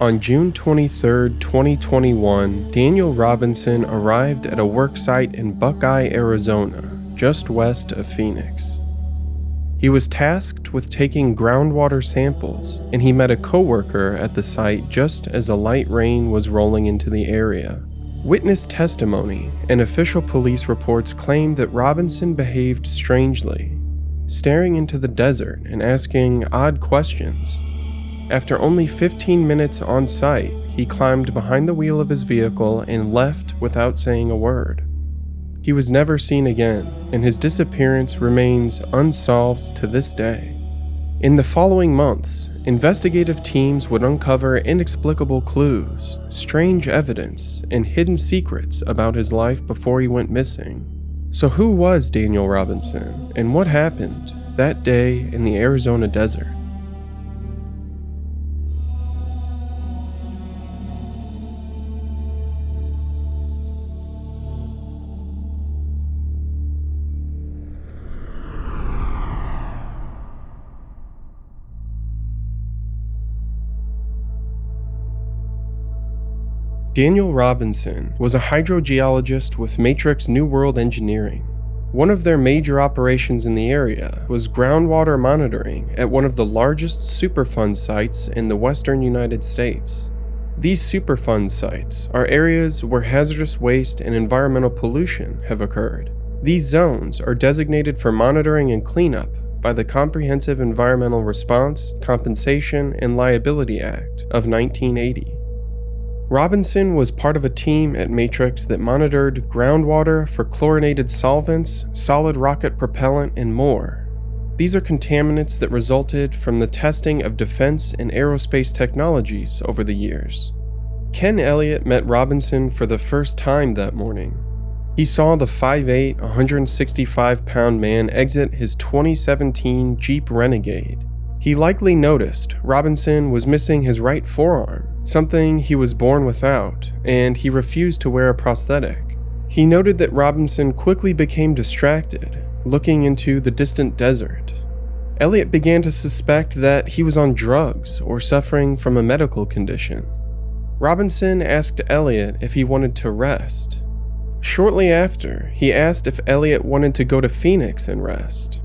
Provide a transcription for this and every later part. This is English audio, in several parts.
On June 23, 2021, Daniel Robinson arrived at a worksite in Buckeye, Arizona, just west of Phoenix. He was tasked with taking groundwater samples, and he met a coworker at the site just as a light rain was rolling into the area. Witness testimony and official police reports claimed that Robinson behaved strangely, staring into the desert and asking odd questions. After only 15 minutes on site, he climbed behind the wheel of his vehicle and left without saying a word. He was never seen again, and his disappearance remains unsolved to this day. In the following months, investigative teams would uncover inexplicable clues, strange evidence, and hidden secrets about his life before he went missing. So who was Daniel Robinson, and what happened that day in the Arizona desert? Daniel Robinson was a hydrogeologist with Matrix New World Engineering. One of their major operations in the area was groundwater monitoring at one of the largest Superfund sites in the western United States. These Superfund sites are areas where hazardous waste and environmental pollution have occurred. These zones are designated for monitoring and cleanup by the Comprehensive Environmental Response, Compensation, and Liability Act of 1980. Robinson was part of a team at Matrix that monitored groundwater for chlorinated solvents, solid rocket propellant, and more. These are contaminants that resulted from the testing of defense and aerospace technologies over the years. Ken Elliott met Robinson for the first time that morning. He saw the 5'8", 165-pound man exit his 2017 Jeep Renegade. He likely noticed Robinson was missing his right forearm, something he was born without, and he refused to wear a prosthetic. He noted that Robinson quickly became distracted, looking into the distant desert. Elliott began to suspect that he was on drugs or suffering from a medical condition. Robinson asked Elliott if he wanted to rest. Shortly after, he asked if Elliott wanted to go to Phoenix and rest.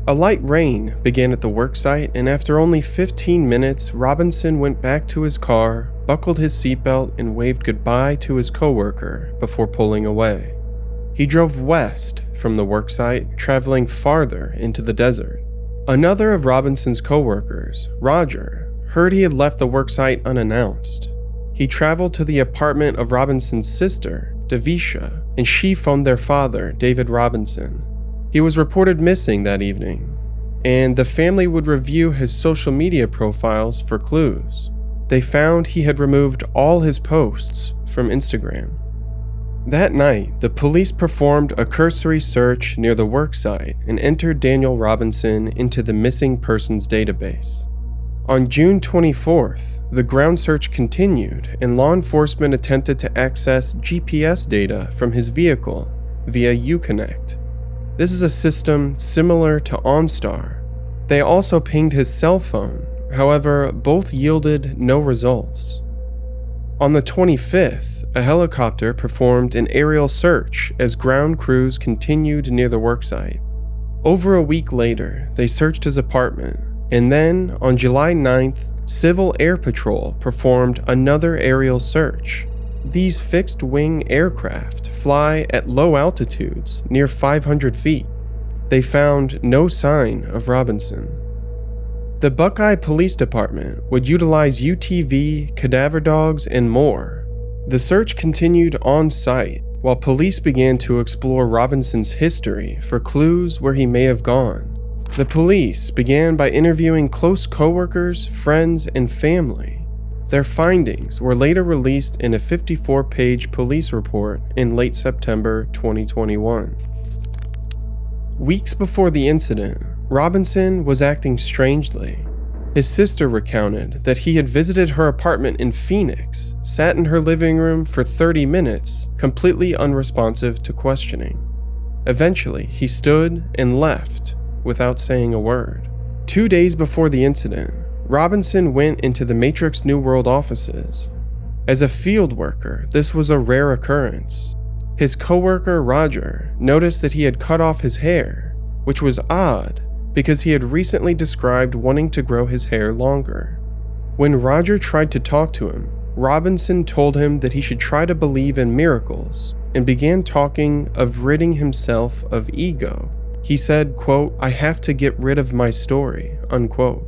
A light rain began at the worksite, and after only 15 minutes, Robinson went back to his car, buckled his seatbelt, and waved goodbye to his coworker before pulling away. He drove west from the worksite, traveling farther into the desert. Another of Robinson's coworkers, Roger, heard he had left the worksite unannounced. He traveled to the apartment of Robinson's sister, Davisha, and she phoned their father, David Robinson. He was reported missing that evening, and the family would review his social media profiles for clues. They found he had removed all his posts from Instagram. That night, the police performed a cursory search near the worksite and entered Daniel Robinson into the missing persons database. On June 24th, the ground search continued, and law enforcement attempted to access GPS data from his vehicle via Uconnect. This is a system similar to OnStar. They also pinged his cell phone, however, both yielded no results. On the 25th, a helicopter performed an aerial search as ground crews continued near the worksite. Over a week later, they searched his apartment, and then, on July 9th, Civil Air Patrol performed another aerial search. These fixed-wing aircraft fly at low altitudes, near 500 feet. They found no sign of Robinson. The Buckeye Police Department would utilize UTV, cadaver dogs, and more. The search continued on site, while police began to explore Robinson's history for clues where he may have gone. The police began by interviewing close coworkers, friends, and family. Their findings were later released in a 54-page police report in late September 2021. Weeks before the incident, Robinson was acting strangely. His sister recounted that he had visited her apartment in Phoenix, sat in her living room for 30 minutes, completely unresponsive to questioning. Eventually, he stood and left without saying a word. 2 days before the incident, Robinson went into the Matrix New World offices. As a field worker, this was a rare occurrence. His coworker, Roger, noticed that he had cut off his hair, which was odd because he had recently described wanting to grow his hair longer. When Roger tried to talk to him, Robinson told him that he should try to believe in miracles and began talking of ridding himself of ego. He said, quote, "I have to get rid of my story," unquote.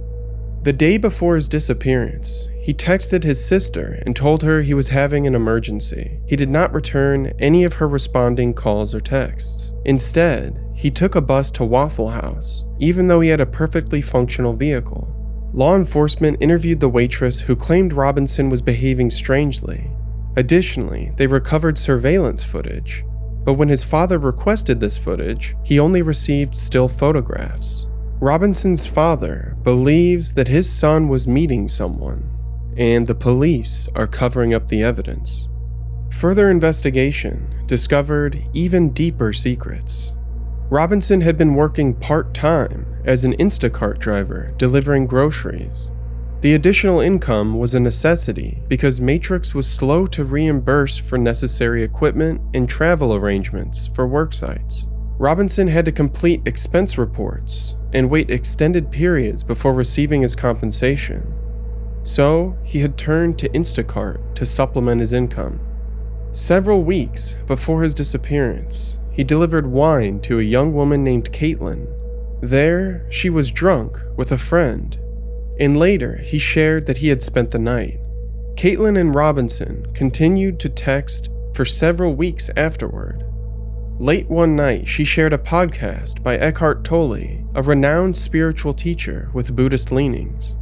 The day before his disappearance, he texted his sister and told her he was having an emergency. He did not return any of her responding calls or texts. Instead, he took a bus to Waffle House, even though he had a perfectly functional vehicle. Law enforcement interviewed the waitress who claimed Robinson was behaving strangely. Additionally, they recovered surveillance footage, but when his father requested this footage, he only received still photographs. Robinson's father believes that his son was meeting someone, and the police are covering up the evidence. Further investigation discovered even deeper secrets. Robinson had been working part-time as an Instacart driver delivering groceries. The additional income was a necessity because Matrix was slow to reimburse for necessary equipment and travel arrangements for worksites. Robinson had to complete expense reports and wait extended periods before receiving his compensation. So, he had turned to Instacart to supplement his income. Several weeks before his disappearance, he delivered wine to a young woman named Caitlin. There, she was drunk with a friend, and later he shared that he had spent the night. Caitlin and Robinson continued to text for several weeks afterward. Late one night, she shared a podcast by Eckhart Tolle, a renowned spiritual teacher with Buddhist leanings.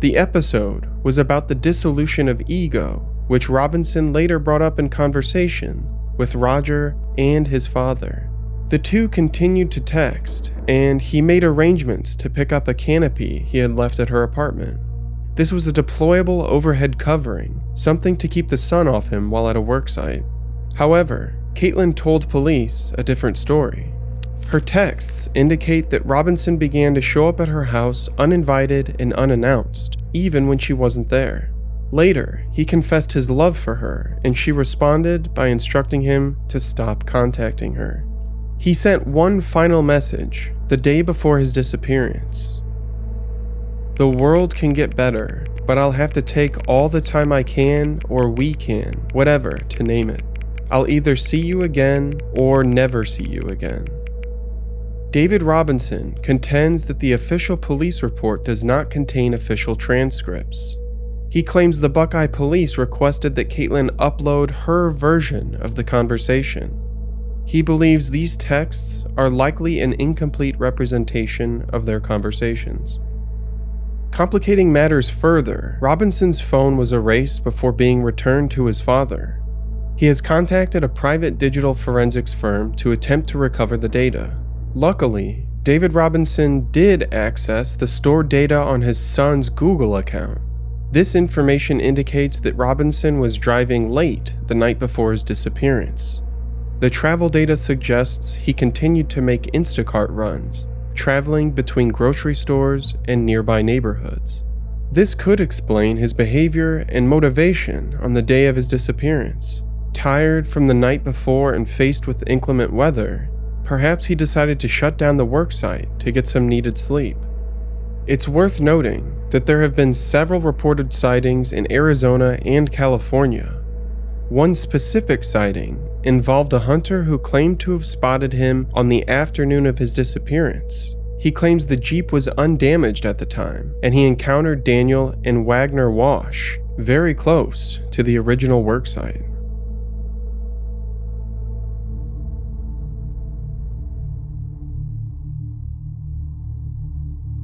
The episode was about the dissolution of ego, which Robinson later brought up in conversation with Roger and his father. The two continued to text, and he made arrangements to pick up a canopy he had left at her apartment. This was a deployable overhead covering, something to keep the sun off him while at a worksite. However, Caitlin told police a different story. Her texts indicate that Robinson began to show up at her house uninvited and unannounced, even when she wasn't there. Later, he confessed his love for her, and she responded by instructing him to stop contacting her. He sent one final message the day before his disappearance. "The world can get better, but I'll have to take all the time I can, or we can, whatever, to name it. I'll either see you again or never see you again." David Robinson contends that the official police report does not contain official transcripts. He claims the Buckeye police requested that Caitlin upload her version of the conversation. He believes these texts are likely an incomplete representation of their conversations. Complicating matters further, Robinson's phone was erased before being returned to his father. He has contacted a private digital forensics firm to attempt to recover the data. Luckily, David Robinson did access the stored data on his son's Google account. This information indicates that Robinson was driving late the night before his disappearance. The travel data suggests he continued to make Instacart runs, traveling between grocery stores and nearby neighborhoods. This could explain his behavior and motivation on the day of his disappearance. Tired from the night before and faced with inclement weather, perhaps he decided to shut down the worksite to get some needed sleep. It's worth noting that there have been several reported sightings in Arizona and California. One specific sighting involved a hunter who claimed to have spotted him on the afternoon of his disappearance. He claims the Jeep was undamaged at the time, and he encountered Daniel and Wagner Wash very close to the original worksite.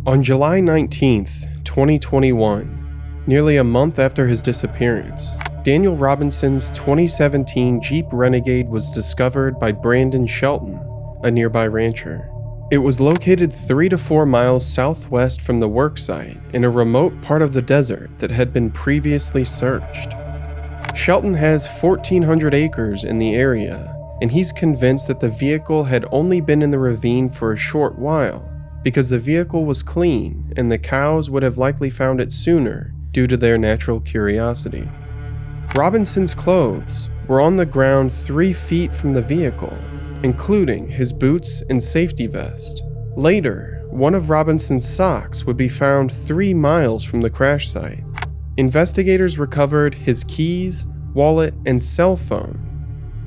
On July 19th, 2021, nearly a month after his disappearance, Daniel Robinson's 2017 Jeep Renegade was discovered by Brandon Shelton, a nearby rancher. It was located 3 to 4 miles southwest from the worksite in a remote part of the desert that had been previously searched. Shelton has 1,400 acres in the area, and he's convinced that the vehicle had only been in the ravine for a short while because the vehicle was clean and the cows would have likely found it sooner due to their natural curiosity. Robinson's clothes were on the ground 3 feet from the vehicle, including his boots and safety vest. Later, one of Robinson's socks would be found 3 miles from the crash site. Investigators recovered his keys, wallet, and cell phone.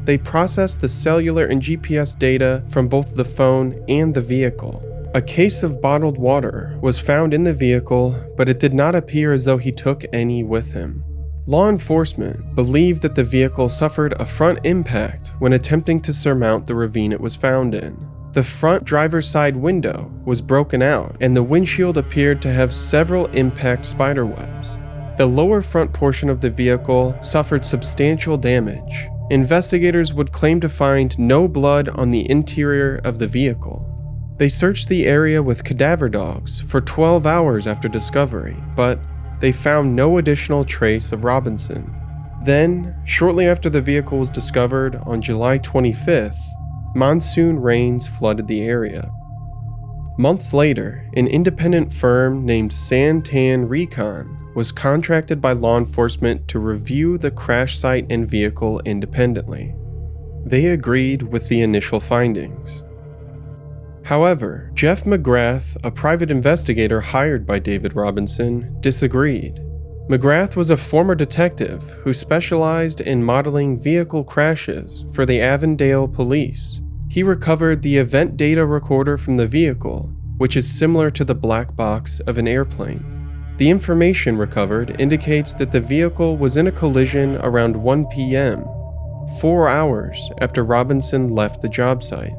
They processed the cellular and GPS data from both the phone and the vehicle. A case of bottled water was found in the vehicle, but it did not appear as though he took any with him. Law enforcement believed that the vehicle suffered a front impact when attempting to surmount the ravine it was found in. The front driver's side window was broken out, and the windshield appeared to have several impact spiderwebs. The lower front portion of the vehicle suffered substantial damage. Investigators would claim to find no blood on the interior of the vehicle. They searched the area with cadaver dogs for 12 hours after discovery, but they found no additional trace of Robinson. Then, shortly after the vehicle was discovered on July 25th, monsoon rains flooded the area. Months later, an independent firm named Santan Recon was contracted by law enforcement to review the crash site and vehicle independently. They agreed with the initial findings. However, Jeff McGrath, a private investigator hired by David Robinson, disagreed. McGrath was a former detective who specialized in modeling vehicle crashes for the Avondale police. He recovered the event data recorder from the vehicle, which is similar to the black box of an airplane. The information recovered indicates that the vehicle was in a collision around 1 p.m., 4 hours after Robinson left the job site.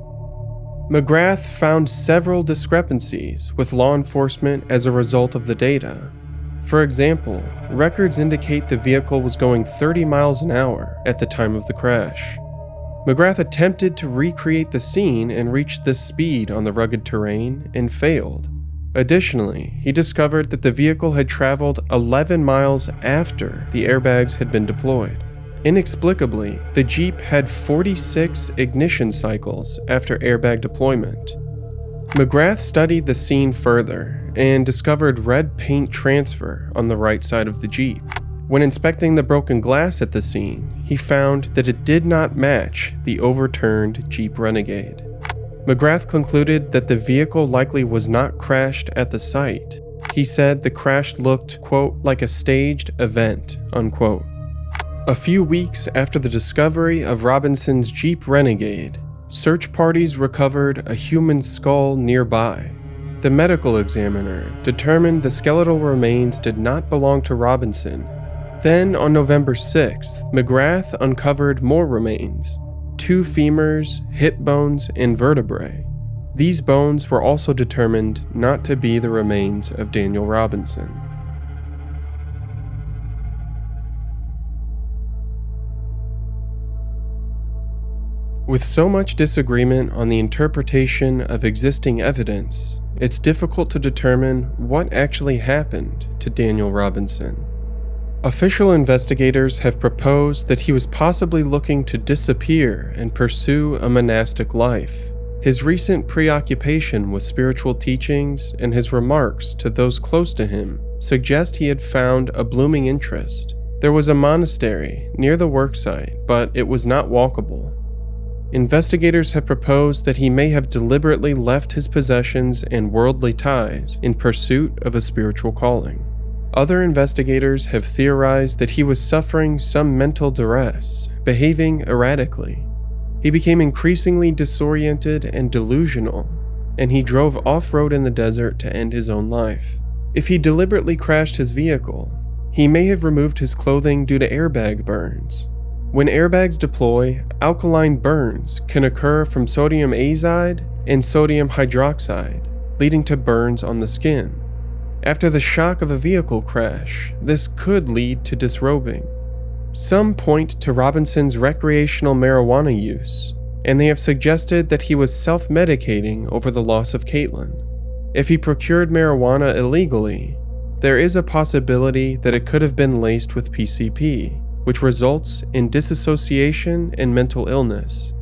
McGrath found several discrepancies with law enforcement as a result of the data. For example, records indicate the vehicle was going 30 miles an hour at the time of the crash. McGrath attempted to recreate the scene and reach this speed on the rugged terrain and failed. Additionally, he discovered that the vehicle had traveled 11 miles after the airbags had been deployed. Inexplicably, the Jeep had 46 ignition cycles after airbag deployment. McGrath studied the scene further and discovered red paint transfer on the right side of the Jeep. When inspecting the broken glass at the scene, he found that it did not match the overturned Jeep Renegade. McGrath concluded that the vehicle likely was not crashed at the site. He said the crash looked, quote, like a staged event, unquote. A few weeks after the discovery of Robinson's Jeep Renegade, search parties recovered a human skull nearby. The medical examiner determined the skeletal remains did not belong to Robinson. Then, on November 6th, McGrath uncovered more remains: 2 femurs, hip bones, and vertebrae. These bones were also determined not to be the remains of Daniel Robinson. With so much disagreement on the interpretation of existing evidence, it's difficult to determine what actually happened to Daniel Robinson. Official investigators have proposed that he was possibly looking to disappear and pursue a monastic life. His recent preoccupation with spiritual teachings and his remarks to those close to him suggest he had found a blooming interest. There was a monastery near the worksite, but it was not walkable. Investigators have proposed that he may have deliberately left his possessions and worldly ties in pursuit of a spiritual calling. Other investigators have theorized that he was suffering some mental duress, behaving erratically. He became increasingly disoriented and delusional, and he drove off-road in the desert to end his own life. If he deliberately crashed his vehicle, he may have removed his clothing due to airbag burns. When airbags deploy, alkaline burns can occur from sodium azide and sodium hydroxide, leading to burns on the skin. After the shock of a vehicle crash, this could lead to disrobing. Some point to Robinson's recreational marijuana use, and they have suggested that he was self-medicating over the loss of Caitlin. If he procured marijuana illegally, there is a possibility that it could have been laced with PCP, which results in disassociation and mental illness.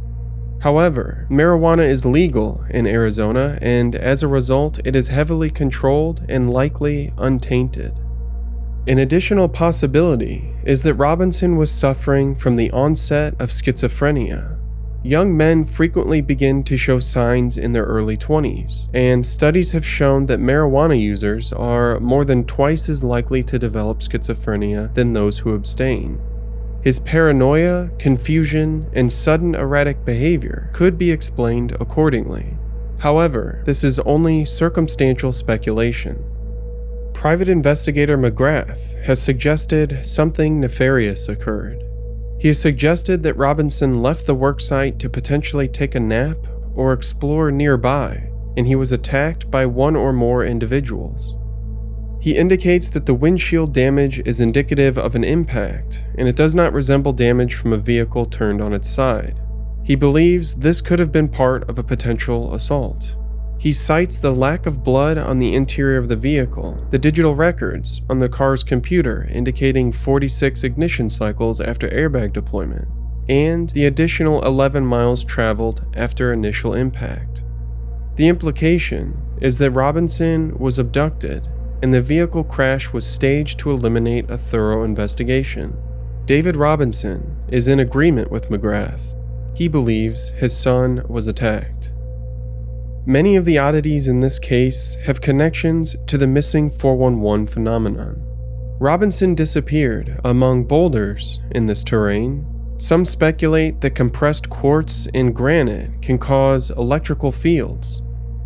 However, marijuana is legal in Arizona, and as a result, it is heavily controlled and likely untainted. An additional possibility is that Robinson was suffering from the onset of schizophrenia. Young men frequently begin to show signs in their early 20s, and studies have shown that marijuana users are more than twice as likely to develop schizophrenia than those who abstain. His paranoia, confusion, and sudden erratic behavior could be explained accordingly. However, this is only circumstantial speculation. Private investigator McGrath has suggested something nefarious occurred. He has suggested that Robinson left the worksite to potentially take a nap or explore nearby, and he was attacked by one or more individuals. He indicates that the windshield damage is indicative of an impact, and it does not resemble damage from a vehicle turned on its side. He believes this could have been part of a potential assault. He cites the lack of blood on the interior of the vehicle, the digital records on the car's computer indicating 46 ignition cycles after airbag deployment, and the additional 11 miles traveled after initial impact. The implication is that Robinson was abducted, and the vehicle crash was staged to eliminate a thorough investigation. David Robinson is in agreement with McGrath. He believes his son was attacked. Many of the oddities in this case have connections to the missing 411 phenomenon. Robinson disappeared among boulders in this terrain. Some speculate that compressed quartz and granite can cause electrical fields,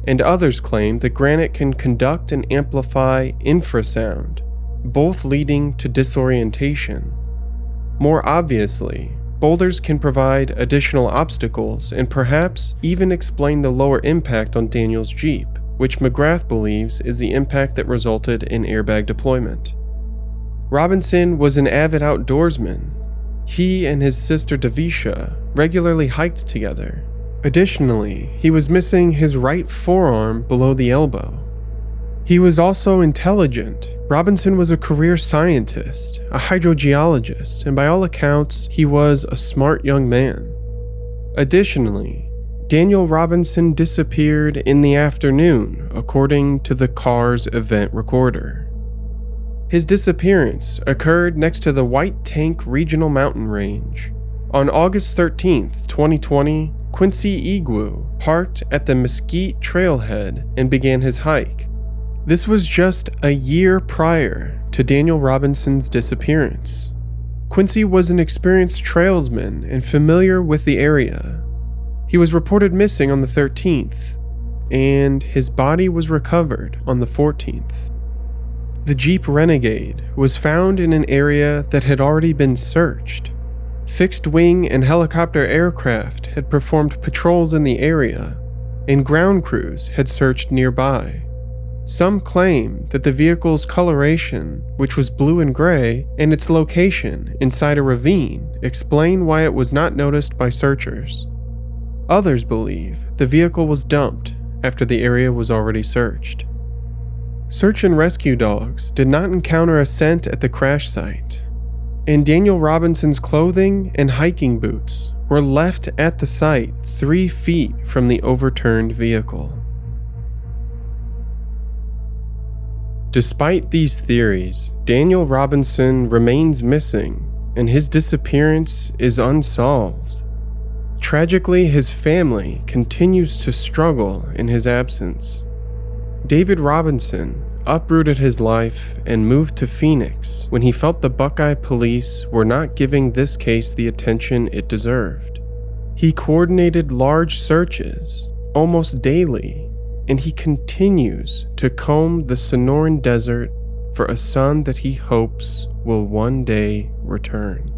and others claim that granite can conduct and amplify infrasound, both leading to disorientation. More obviously, boulders can provide additional obstacles and perhaps even explain the lower impact on Daniel's Jeep, which McGrath believes is the impact that resulted in airbag deployment. Robinson was an avid outdoorsman. He and his sister Davisha regularly hiked together. Additionally, he was missing his right forearm below the elbow. He was also intelligent. Robinson was a career scientist, a hydrogeologist, and by all accounts, he was a smart young man. Additionally, Daniel Robinson disappeared in the afternoon, according to the car's event recorder. His disappearance occurred next to the White Tank Regional Mountain Range. On August 13, 2020, Quincy Igwu parked at the Mesquite Trailhead and began his hike. This was just a year prior to Daniel Robinson's disappearance. Quincy was an experienced trailsman and familiar with the area. He was reported missing on the 13th, and his body was recovered on the 14th. The Jeep Renegade was found in an area that had already been searched. Fixed-wing and helicopter aircraft had performed patrols in the area, and ground crews had searched nearby. Some claim that the vehicle's coloration, which was blue and gray, and its location inside a ravine explain why it was not noticed by searchers. Others believe the vehicle was dumped after the area was already searched. Search and rescue dogs did not encounter a scent at the crash site, and Daniel Robinson's clothing and hiking boots were left at the site 3 feet from the overturned vehicle. Despite these theories, Daniel Robinson remains missing, and his disappearance is unsolved. Tragically, his family continues to struggle in his absence. David Robinson uprooted his life and moved to Phoenix when he felt the Buckeye police were not giving this case the attention it deserved. He coordinated large searches, almost daily, and he continues to comb the Sonoran desert for a son that he hopes will one day return.